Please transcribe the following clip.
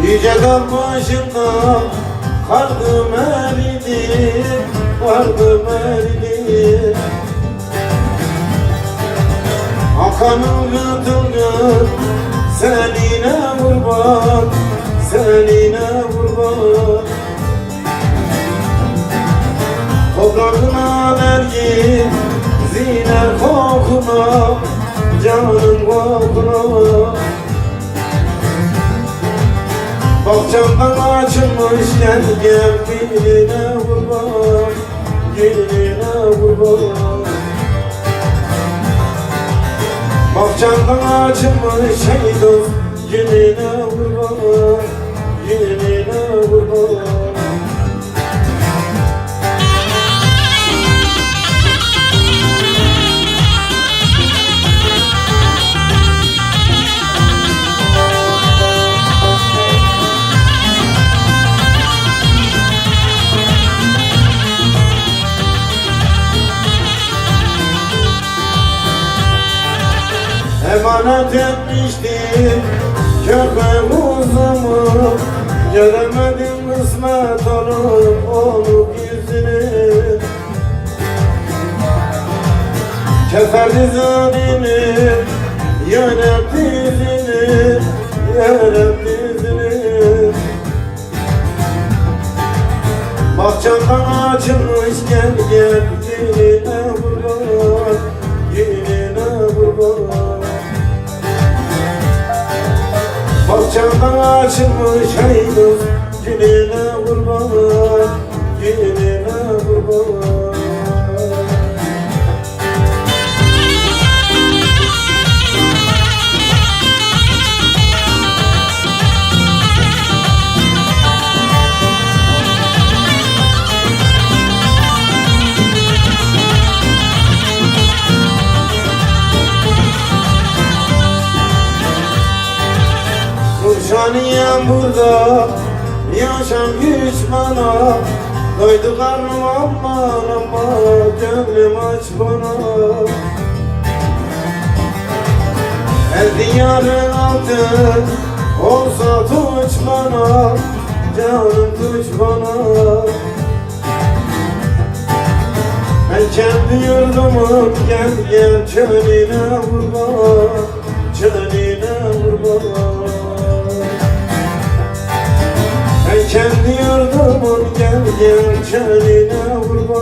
Yüce dağ başında kardım eridi, kardım eridi. Akanım yutulur seninle kurban, seninle kurban. Toprağına vergi ziner kokuna, canın kokuna. Bahçamdan açılmış gel gel, gülüne kurban, gülüne kurban. Bahçamdan açılmış hey dost, gülüne kurban, gülüne kurban. Emanet etmiştim köpeğuzumu, göremedim kısmet olup yüzünü. Keserdi zalimi, yönet dizini, yönet dizini. Bahçamdan açılmış gel gel, gülüne kurban, gülüne kurban. Bahçamdan açılmış hey dost, gülüne kurban, gülüne kurban. Kurşaniyem burada, yaşam güç bana. Doydu karnım aman aman, gönlüm aç bana. El diyarın altın olsa tuç bana, canım tuç bana. Ben kendi yurdumun gel gel, çölüne kurban, çölüne kurban. Ben kendi yurdumun gel gel, çölüne kurban.